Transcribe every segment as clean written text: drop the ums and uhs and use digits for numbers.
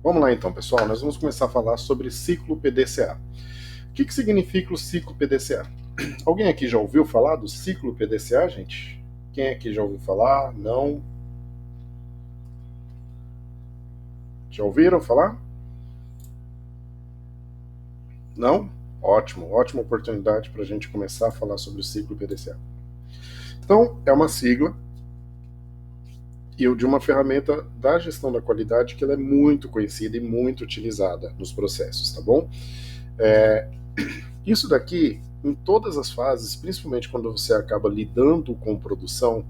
Vamos lá então, pessoal. Nós vamos começar a falar sobre ciclo PDCA. O que significa o ciclo PDCA? Alguém aqui já ouviu falar do ciclo PDCA, gente? Quem aqui já ouviu falar? Não? Já ouviram falar? Não? Ótimo, ótima oportunidade para a gente começar a falar sobre o ciclo PDCA. Então, é uma sigla e de uma ferramenta da gestão da qualidade que ela é muito conhecida e muito utilizada nos processos, tá bom? Isso daqui, em todas as fases, principalmente quando você acaba lidando com produção,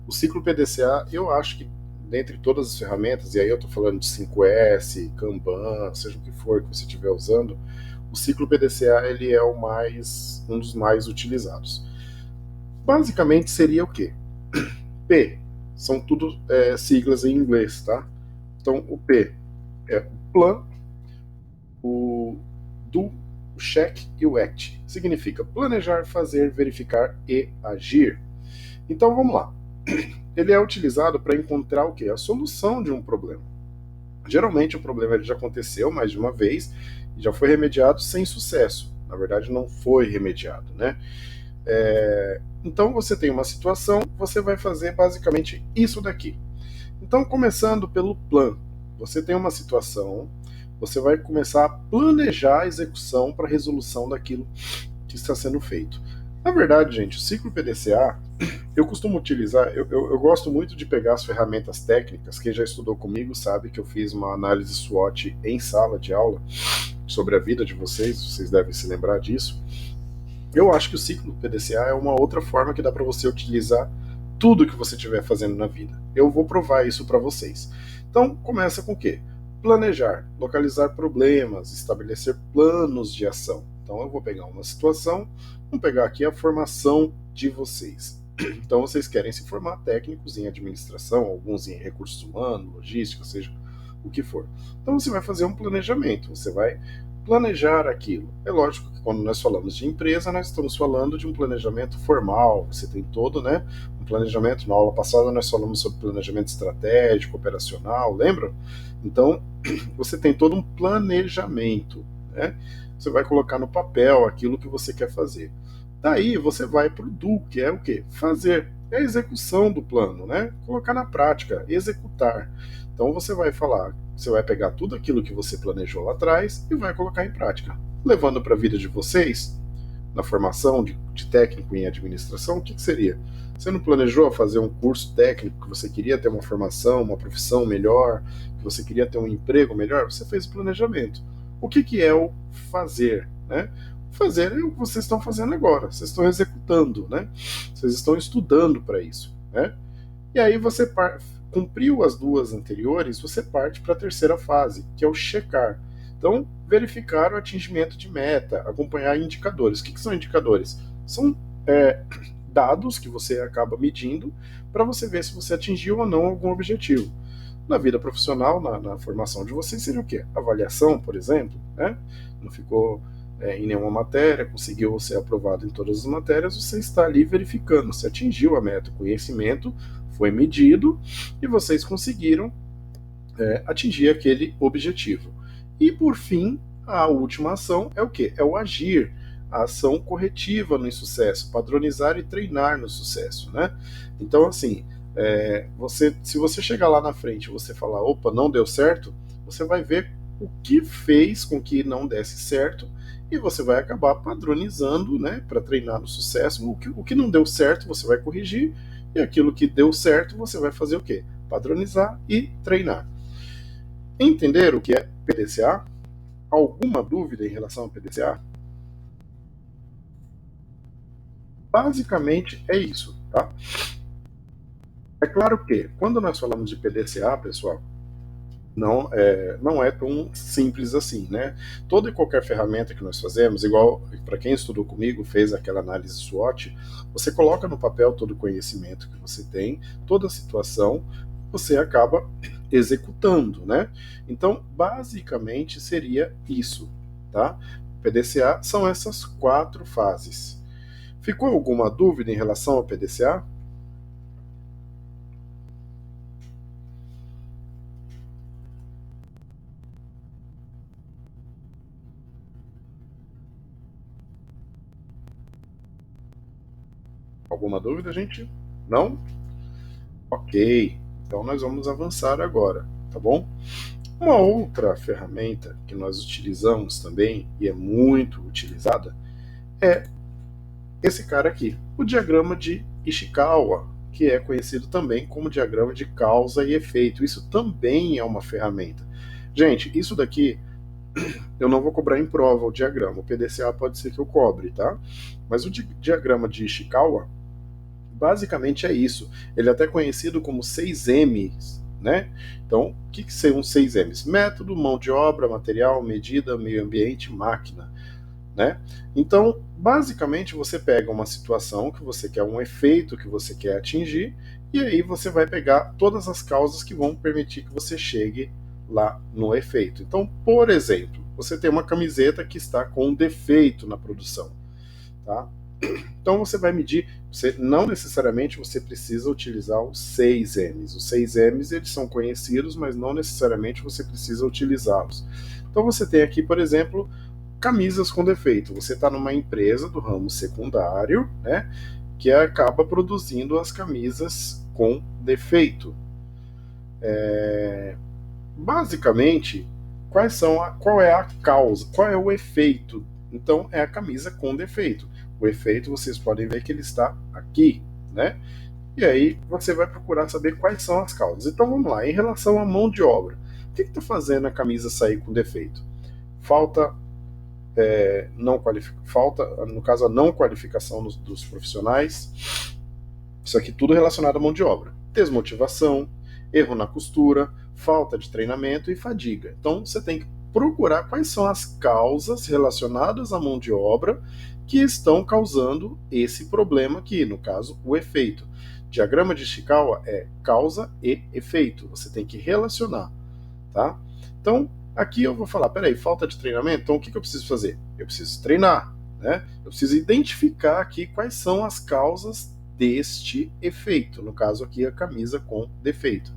o ciclo PDCA, eu acho que dentre todas as ferramentas, e aí eu estou falando de 5S, Kanban, seja o que for que você estiver usando, o ciclo PDCA ele é um dos mais utilizados. Basicamente seria o quê? P, são tudo siglas em inglês, tá? Então o P é o Plan, o Do, o Check e o Act. Significa planejar, fazer, verificar e agir. Então vamos lá. Ele é utilizado para encontrar o quê? A solução de um problema. Geralmente o problema ele já aconteceu mais de uma vez e já foi remediado sem sucesso. Na verdade, não foi remediado, né? Então você tem uma situação, você vai fazer basicamente isso daqui. Então, começando pelo plano, você tem uma situação, você vai começar a planejar a execução para a resolução daquilo que está sendo feito. Na verdade, gente, o ciclo PDCA, eu costumo utilizar, eu gosto muito de pegar as ferramentas técnicas. Quem já estudou comigo sabe que eu fiz uma análise SWOT em sala de aula sobre a vida de vocês devem se lembrar disso. Eu acho que o ciclo PDCA é uma outra forma que dá para você utilizar tudo que você estiver fazendo na vida. Eu vou provar isso para vocês. Então, começa com o quê? Planejar, localizar problemas, estabelecer planos de ação. Então, eu vou pegar uma situação, vamos pegar aqui a formação de vocês. Então, vocês querem se formar técnicos em administração, alguns em recursos humanos, logística, seja o que for. Então, você vai fazer um planejamento, você vai planejar aquilo. É lógico que quando nós falamos de empresa, nós estamos falando de um planejamento formal, você tem todo, né, um planejamento. Na aula passada nós falamos sobre planejamento estratégico, operacional, lembra? Então, você tem todo um planejamento, né? Você vai colocar no papel aquilo que você quer fazer. Daí você vai para o do, que é o quê? Fazer. É a execução do plano, né? Colocar na prática, executar. Então você vai falar, você vai pegar tudo aquilo que você planejou lá atrás e vai colocar em prática. Levando para a vida de vocês, na formação de técnico em administração, o que seria? Você não planejou fazer um curso técnico, que você queria ter uma formação, uma profissão melhor, que você queria ter um emprego melhor? Você fez o planejamento. O que é o fazer, né? Fazer é o que vocês estão fazendo agora, vocês estão executando, né? Vocês estão estudando para isso, né? E aí você cumpriu as duas anteriores, você parte para a terceira fase, que é o checar. Então, verificar o atingimento de meta, acompanhar indicadores. O que são indicadores? São dados que você acaba medindo para você ver se você atingiu ou não algum objetivo. Na vida profissional, na formação de vocês, seria o quê? Avaliação, por exemplo, né? Não ficou em nenhuma matéria, conseguiu ser aprovado em todas as matérias, você está ali verificando se atingiu a meta. O conhecimento foi medido e vocês conseguiram atingir aquele objetivo. E por fim, a última ação é o quê? É o agir, a ação corretiva no insucesso, padronizar e treinar no sucesso, né? Então, assim, se você chegar lá na frente e você falar, opa, não deu certo, você vai ver o que fez com que não desse certo e você vai acabar padronizando, né, para treinar no sucesso. O que não deu certo, você vai corrigir, e aquilo que deu certo, você vai fazer o quê? Padronizar e treinar. Entender o que é PDCA? Alguma dúvida em relação ao PDCA? Basicamente é isso, tá? É claro que, quando nós falamos de PDCA, pessoal, não é tão simples assim, né? Toda e qualquer ferramenta que nós fazemos, igual para quem estudou comigo, fez aquela análise SWOT, você coloca no papel todo o conhecimento que você tem, toda a situação, você acaba executando, né? Então, basicamente seria isso, tá? PDCA são essas 4 fases. Ficou alguma dúvida em relação ao PDCA? Alguma dúvida, gente? Não? Ok. Então nós vamos avançar agora, tá bom? Uma outra ferramenta que nós utilizamos também, e é muito utilizada, é esse cara aqui, o diagrama de Ishikawa, que é conhecido também como diagrama de causa e efeito. Isso também é uma ferramenta. Gente, isso daqui eu não vou cobrar em prova o diagrama. O PDCA pode ser que eu cobre, tá? Mas o diagrama de Ishikawa basicamente é isso. Ele é até conhecido como 6Ms, né? Então, o que são 6Ms? Método, mão de obra, material, medida, meio ambiente, máquina, né? Então, basicamente, você pega uma situação que você quer, um efeito que você quer atingir, e aí você vai pegar todas as causas que vão permitir que você chegue lá no efeito. Então, por exemplo, você tem uma camiseta que está com um defeito na produção, tá? Então você vai medir, não necessariamente você precisa utilizar os 6Ms. Os 6Ms eles são conhecidos, mas não necessariamente você precisa utilizá-los. Então você tem aqui, por exemplo, camisas com defeito. Você está numa empresa do ramo secundário, né, que acaba produzindo as camisas com defeito. Basicamente, qual é a causa, qual é o efeito? Então é a camisa com defeito. O efeito vocês podem ver que ele está aqui, né? E aí você vai procurar saber quais são as causas. Então vamos lá, em relação à mão de obra, o que está fazendo a camisa sair com defeito? Falta no caso a não qualificação dos profissionais. Isso aqui tudo relacionado à mão de obra. Desmotivação, erro na costura, falta de treinamento e fadiga. Então você tem que procurar quais são as causas relacionadas à mão de obra que estão causando esse problema aqui, no caso, o efeito. Diagrama de Ishikawa é causa e efeito. Você tem que relacionar, tá? Então, aqui eu vou falar, peraí, falta de treinamento? Então, o que eu preciso fazer? Eu preciso treinar, né? Eu preciso identificar aqui quais são as causas deste efeito. No caso aqui, a camisa com defeito.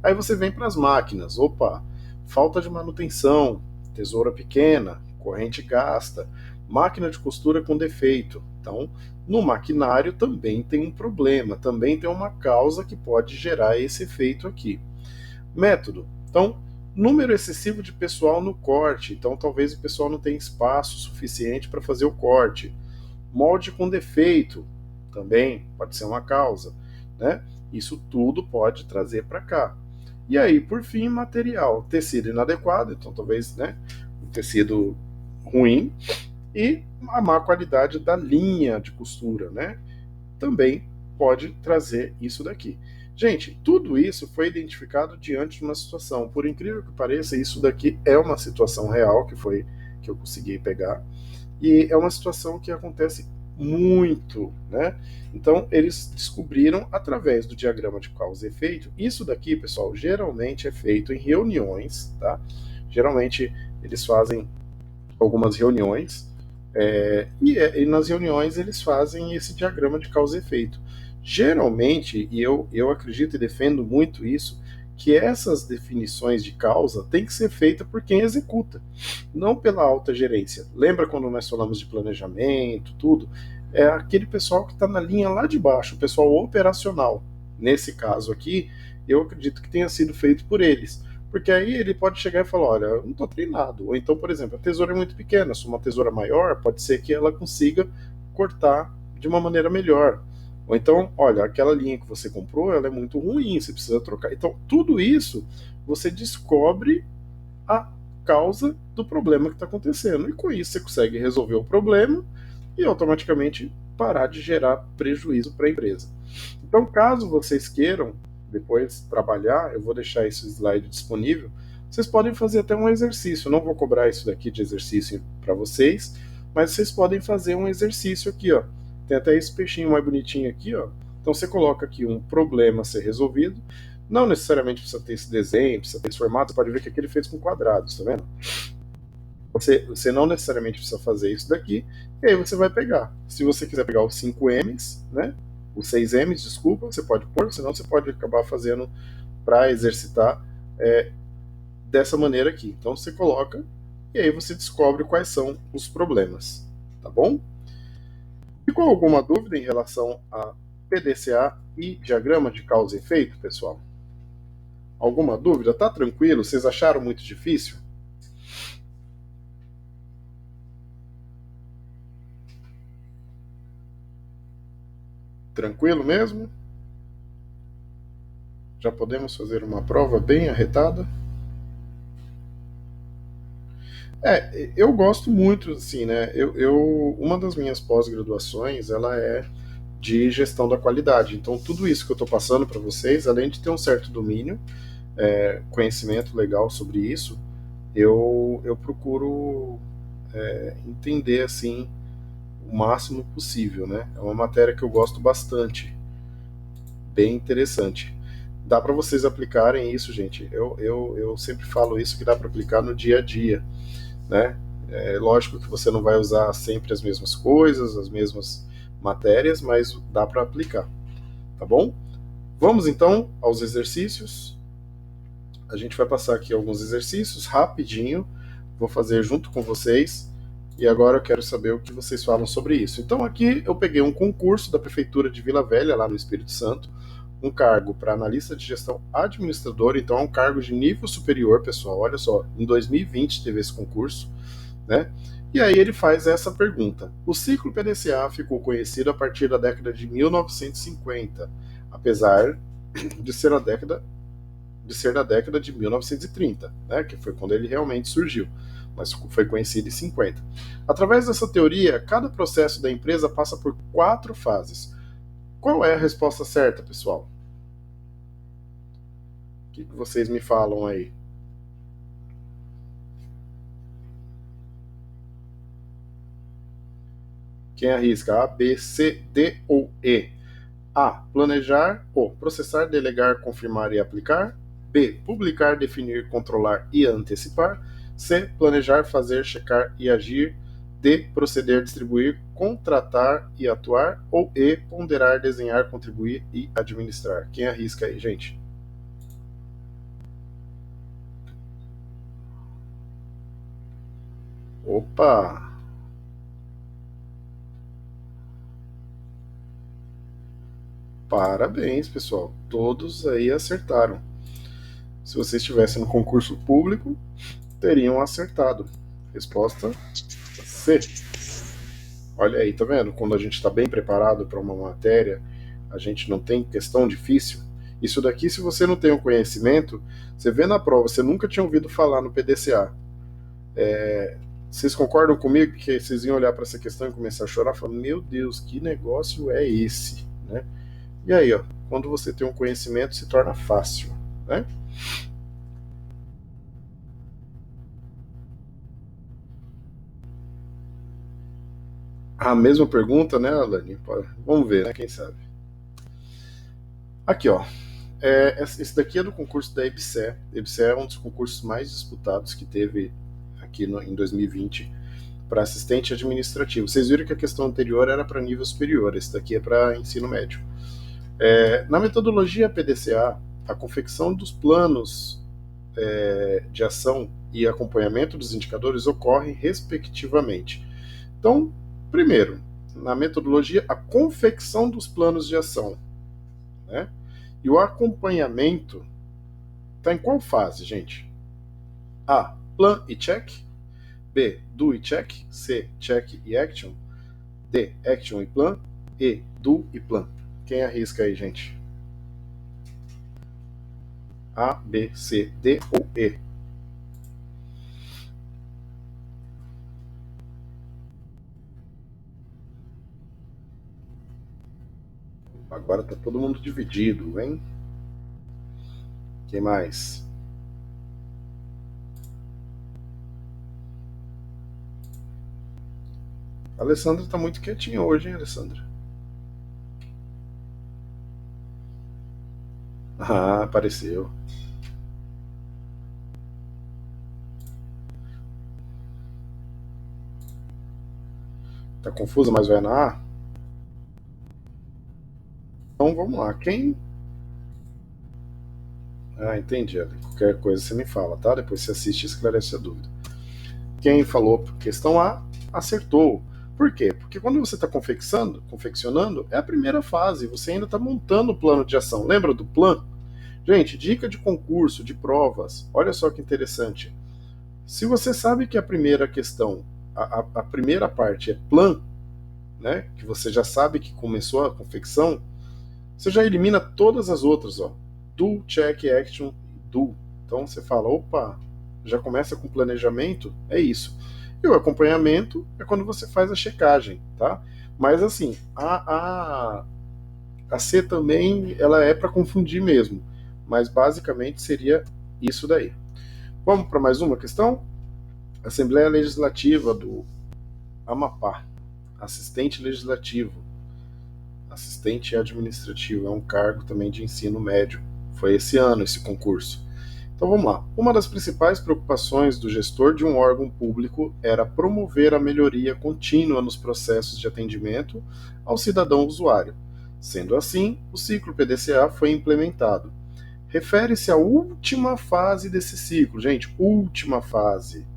Aí você vem para as máquinas. Opa, falta de manutenção, tesoura pequena, corrente gasta, máquina de costura com defeito. Então, no maquinário também tem um problema, também tem uma causa que pode gerar esse efeito aqui. Método. Então, número excessivo de pessoal no corte. Então, talvez o pessoal não tenha espaço suficiente para fazer o corte. Molde com defeito. Também pode ser uma causa, né? Isso tudo pode trazer para cá. E aí, por fim, material, tecido inadequado, então talvez, né, um tecido ruim e a má qualidade da linha de costura, né? Também pode trazer isso daqui. Gente, tudo isso foi identificado diante de uma situação. Por incrível que pareça, isso daqui é uma situação real que eu consegui pegar e é uma situação que acontece muito, né? Então eles descobriram através do diagrama de causa e efeito. Isso daqui, pessoal, geralmente é feito em reuniões, tá? Geralmente eles fazem algumas reuniões e nas reuniões eles fazem esse diagrama de causa e efeito. Geralmente, e eu acredito e defendo muito isso, que essas definições de causa têm que ser feitas por quem executa, não pela alta gerência. Lembra quando nós falamos de planejamento, tudo? É aquele pessoal que está na linha lá de baixo, o pessoal operacional. Nesse caso aqui, eu acredito que tenha sido feito por eles. Porque aí ele pode chegar e falar, olha, eu não estou treinado. Ou então, por exemplo, a tesoura é muito pequena, se uma tesoura maior, pode ser que ela consiga cortar de uma maneira melhor. Ou então, olha, aquela linha que você comprou, ela é muito ruim, você precisa trocar. Então, tudo isso você descobre a causa do problema que está acontecendo. E com isso você consegue resolver o problema e automaticamente parar de gerar prejuízo para a empresa. Então, caso vocês queiram depois trabalhar, eu vou deixar esse slide disponível, vocês podem fazer até um exercício. Eu não vou cobrar isso daqui de exercício para vocês, mas vocês podem fazer um exercício aqui, ó. Tem até esse peixinho mais bonitinho aqui, ó. Então você coloca aqui um problema a ser resolvido. Não necessariamente precisa ter esse desenho, precisa ter esse formato. Você pode ver que aqui ele fez com quadrados, tá vendo? Você não necessariamente precisa fazer isso daqui. E aí você vai pegar. Se você quiser pegar os 5Ms, né? Os 6Ms, desculpa, você pode pôr, senão você pode acabar fazendo para exercitar dessa maneira aqui. Então você coloca e aí você descobre quais são os problemas, tá bom? Ficou alguma dúvida em relação a PDCA e diagrama de causa e efeito, pessoal? Alguma dúvida? Tá tranquilo? Vocês acharam muito difícil? Tranquilo mesmo? Já podemos fazer uma prova bem arretada? Eu gosto muito, assim, né? Uma das minhas pós-graduações, ela é de gestão da qualidade. Então, tudo isso que eu estou passando para vocês, além de ter um certo domínio, conhecimento legal sobre isso, eu procuro entender, assim, o máximo possível, né? É uma matéria que eu gosto bastante, bem interessante. Dá para vocês aplicarem isso, gente. Eu sempre falo isso, que dá para aplicar no dia a dia, né? É lógico que você não vai usar sempre as mesmas coisas, as mesmas matérias, mas dá para aplicar, tá bom? Vamos então aos exercícios. A gente vai passar aqui alguns exercícios rapidinho, vou fazer junto com vocês, e agora eu quero saber o que vocês falam sobre isso. Então aqui eu peguei um concurso da Prefeitura de Vila Velha, lá no Espírito Santo, um cargo para analista de gestão administrador, então é um cargo de nível superior, pessoal. Olha só, em 2020 teve esse concurso, né? E aí ele faz essa pergunta: o ciclo PDCA ficou conhecido a partir da década de 1950, apesar de ser da década de 1930, né, que foi quando ele realmente surgiu, mas foi conhecido em 50. Através dessa teoria, cada processo da empresa passa por 4 fases. Qual é a resposta certa, pessoal? O que vocês me falam aí? Quem arrisca? A, B, C, D ou E? A. Planejar. O. Processar, delegar, confirmar e aplicar. B. Publicar, definir, controlar e antecipar. C. Planejar, fazer, checar e agir. D. Proceder, distribuir, contratar e atuar. Ou E. Ponderar, desenhar, contribuir e administrar. Quem arrisca aí, gente? Opa! Parabéns, pessoal. Todos aí acertaram. Se você estivesse no concurso público, teriam acertado. Resposta C. Olha aí, tá vendo? Quando a gente está bem preparado para uma matéria, a gente não tem questão difícil. Isso daqui, se você não tem o conhecimento, você vê na prova, você nunca tinha ouvido falar no PDCA. Vocês concordam comigo que vocês iam olhar para essa questão e começar a chorar, falando, meu Deus, que negócio é esse? Né? E aí, ó, quando você tem um conhecimento, se torna fácil, né? A mesma pergunta, né, Alane? Vamos ver, né? Quem sabe? Aqui, ó. Esse daqui é do concurso da EBSER. EBSER é um dos concursos mais disputados que teve aqui em 2020 para assistente administrativo. Vocês viram que a questão anterior era para nível superior, esse daqui é para ensino médio. Na metodologia PDCA, a confecção dos planos de ação e acompanhamento dos indicadores ocorrem respectivamente. Então, primeiro, na metodologia, a confecção dos planos de ação, né? E o acompanhamento está em qual fase, gente? A. Plan e check. B. Do e check. C. Check e action. D. Action e plan. E. Do e plan. Quem arrisca aí, gente? A, B, C, D ou E? Agora tá todo mundo dividido, hein? Quem mais? A Alessandra tá muito quietinha hoje, hein, Alessandra? Ah, apareceu. Tá confusa, mas vai na A? Então vamos lá. Quem. Ah, entendi. Qualquer coisa você me fala, tá? Depois você assiste e esclarece a dúvida. Quem falou questão A, acertou. Por quê? Porque quando você está confeccionando, é a primeira fase, você ainda está montando o plano de ação. Lembra do plano? Gente, dica de concurso, de provas, olha só que interessante. Se você sabe que a primeira questão, a primeira parte é plan, né, que você já sabe que começou a confecção, você já elimina todas as outras, ó. Do, check, action, do. Então você fala, opa, já começa com planejamento, é isso. E o acompanhamento é quando você faz a checagem, tá? Mas assim, a C também, ela é para confundir mesmo, mas basicamente seria isso daí. Vamos para mais uma questão? Assembleia Legislativa do Amapá, assistente legislativo, assistente administrativo, é um cargo também de ensino médio. Foi esse ano esse concurso. Então vamos lá. Uma das principais preocupações do gestor de um órgão público era promover a melhoria contínua nos processos de atendimento ao cidadão usuário. Sendo assim, o ciclo PDCA foi implementado. Refere-se à última fase desse ciclo, gente, última fase.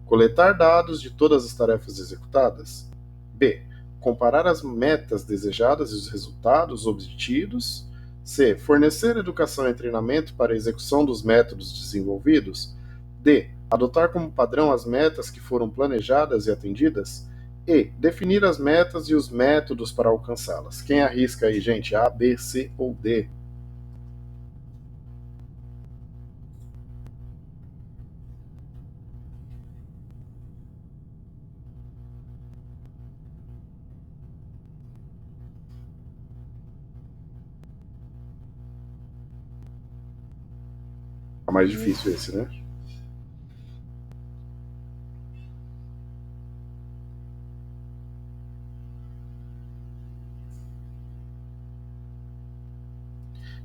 Coletar dados de todas as tarefas executadas. B. Comparar as metas desejadas e os resultados obtidos. C. Fornecer educação e treinamento para a execução dos métodos desenvolvidos. D. Adotar como padrão as metas que foram planejadas e atendidas. E. Definir as metas e os métodos para alcançá-las. Quem arrisca aí, gente? A, B, C ou D? É mais difícil esse, né?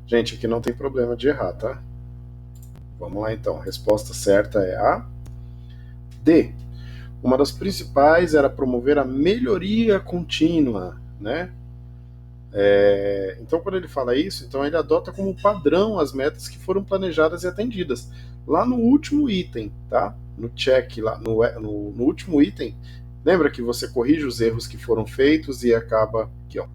Gente, aqui não tem problema de errar, tá? Vamos lá então. A resposta certa é a D. Uma das principais era promover a melhoria contínua, né? Então, quando ele fala isso, então ele adota como padrão as metas que foram planejadas e atendidas. Lá no último item, tá? No check, lá no último item, lembra que você corrige os erros que foram feitos e acaba aqui, ó.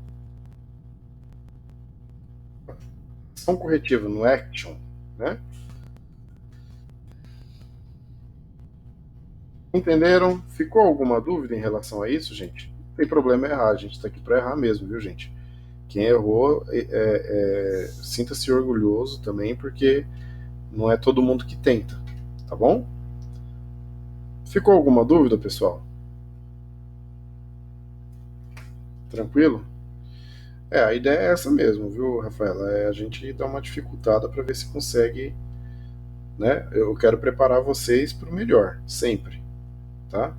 Ação corretiva no action, né? Entenderam? Ficou alguma dúvida em relação a isso, gente? Não tem problema errar, a gente está aqui para errar mesmo, viu, gente? Quem errou, sinta-se orgulhoso também, porque não é todo mundo que tenta, tá bom? Ficou alguma dúvida, pessoal? Tranquilo? A ideia é essa mesmo, viu, Rafaela? É a gente dar uma dificultada para ver se consegue, né? Eu quero preparar vocês para o melhor, sempre, tá?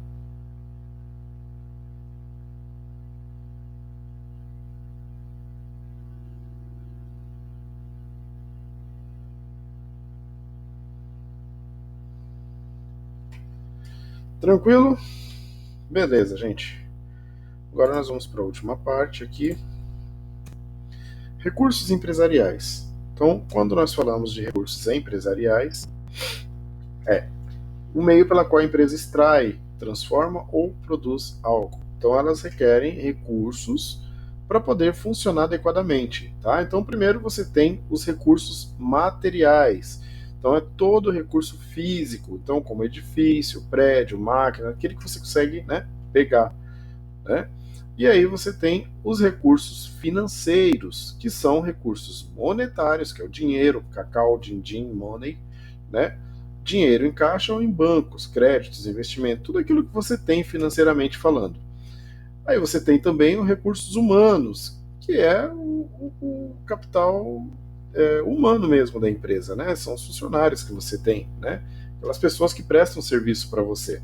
Tranquilo? Beleza, gente. Agora nós vamos para a última parte aqui. Recursos empresariais. Então, quando nós falamos de recursos empresariais, é o meio pela qual a empresa extrai, transforma ou produz algo. Então, elas requerem recursos para poder funcionar adequadamente, tá? Então, primeiro você tem os recursos materiais. Então, é todo recurso físico, então como edifício, prédio, máquina, aquele que você consegue, né, pegar, né? E aí você tem os recursos financeiros, que são recursos monetários, que é o dinheiro, cacau, din-din, money, né? Dinheiro em caixa ou em bancos, créditos, investimento, tudo aquilo que você tem financeiramente falando. Aí você tem também os recursos humanos, que é o capital humano mesmo da empresa, né? São os funcionários que você tem, né? Aquelas pessoas que prestam serviço para você.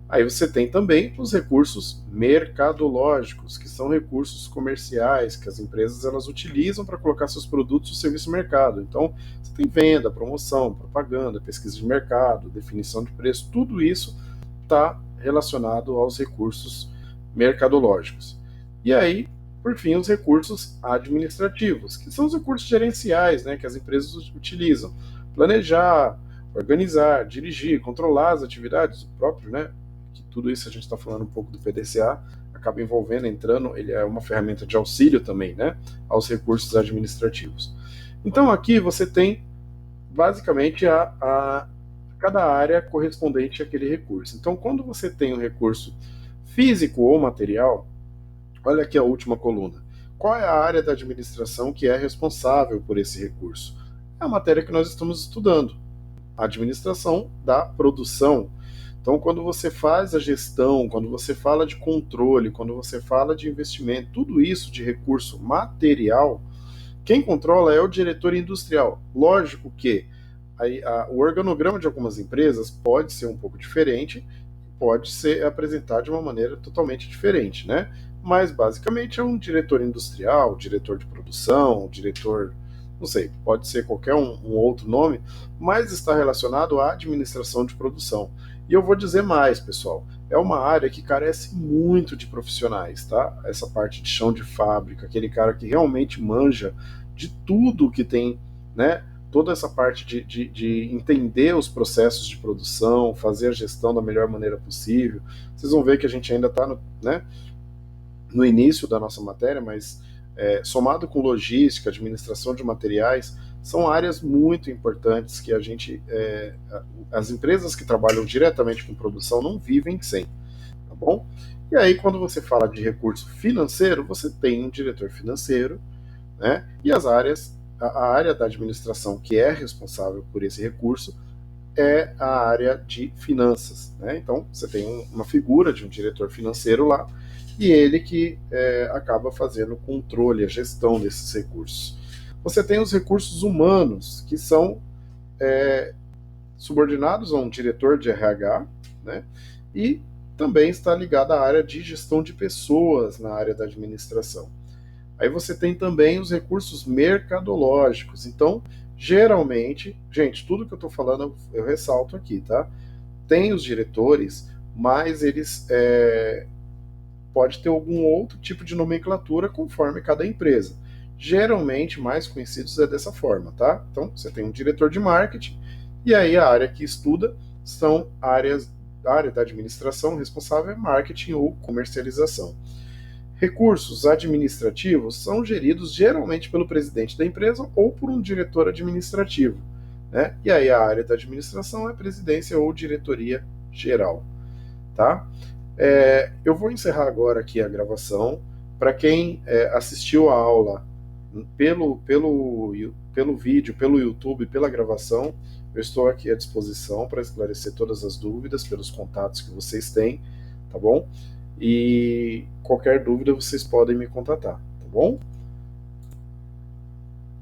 Aí você tem também os recursos mercadológicos, que são recursos comerciais que as empresas elas utilizam para colocar seus produtos no serviço no mercado. Então, você tem venda, promoção, propaganda, pesquisa de mercado, definição de preço, tudo isso está relacionado aos recursos mercadológicos. E aí, por fim, os recursos administrativos, que são os recursos gerenciais, né, que as empresas utilizam. Planejar, organizar, dirigir, controlar as atividades, o próprio, né, que tudo isso a gente está falando um pouco do PDCA, acaba entrando, ele é uma ferramenta de auxílio também, né, aos recursos administrativos. Então aqui você tem basicamente cada área correspondente àquele recurso. Então quando você tem um recurso físico ou material, olha aqui a última coluna. Qual é a área da administração que é responsável por esse recurso? É a matéria que nós estamos estudando, a administração da produção. Então, quando você faz a gestão, quando você fala de controle, quando você fala de investimento, tudo isso de recurso material, quem controla é o diretor industrial. Lógico que o organograma de algumas empresas pode ser um pouco diferente, pode ser apresentado de uma maneira totalmente diferente, né? Mas basicamente é um diretor industrial, diretor de produção, diretor, não sei, pode ser qualquer um outro nome, mas está relacionado à administração de produção. E eu vou dizer mais, pessoal, é uma área que carece muito de profissionais, tá? Essa parte de chão de fábrica, aquele cara que realmente manja de tudo que tem, né? Toda essa parte de entender os processos de produção, fazer a gestão da melhor maneira possível. Vocês vão ver que a gente ainda está no início da nossa matéria, mas somado com logística, administração de materiais, são áreas muito importantes que as empresas que trabalham diretamente com produção não vivem sem, tá bom? E aí, quando você fala de recurso financeiro, você tem um diretor financeiro, né? E a área da administração que é responsável por esse recurso é a área de finanças, né? Então, você tem uma figura de um diretor financeiro lá, e ele que acaba fazendo o controle, a gestão desses recursos. Você tem os recursos humanos, que são subordinados a um diretor de RH, né? E também está ligado à área de gestão de pessoas na área da administração. Aí você tem também os recursos mercadológicos. Então, geralmente, gente, tudo que eu estou falando eu ressalto aqui, tá? Tem os diretores, mas eles pode ter algum outro tipo de nomenclatura conforme cada empresa. Geralmente, mais conhecidos é dessa forma, tá? Então, você tem um diretor de marketing, e aí a área que estuda são a área da administração responsável é marketing ou comercialização. Recursos administrativos são geridos geralmente pelo presidente da empresa ou por um diretor administrativo, né? E aí a área da administração é presidência ou diretoria geral, tá? Eu vou encerrar agora aqui a gravação. Para quem assistiu a aula pelo vídeo, pelo YouTube, pela gravação, eu estou aqui à disposição para esclarecer todas as dúvidas pelos contatos que vocês têm, tá bom? E qualquer dúvida vocês podem me contatar, tá bom?